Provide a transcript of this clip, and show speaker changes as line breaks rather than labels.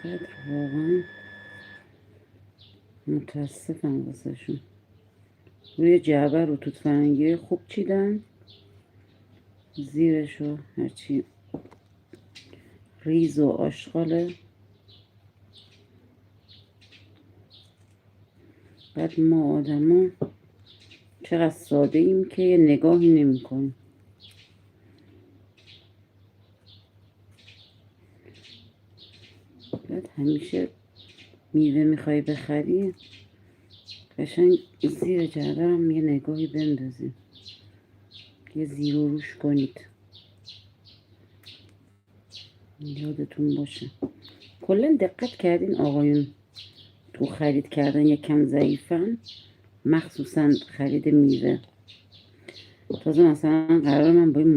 چقدر واقعا متاسفم واسه شون. روی جعبه رو توت فرنگی خوب چیدن، زیرشو هرچی ریز و آشغاله. بعد ما آدما چقدر ساده ایم که یه نگاهی نمی کنیم. بعد همیشه میوه میخوای بخری، قشنگ زیر جعبه هم یه نگاهی بندازیم، یه زیر و روش کنید، یادتون باشه. کلا دقت کردین آقایون تو خرید کردن یکم ضعیفن، مخصوصا خرید میوه. تازه مثلا قرار من با این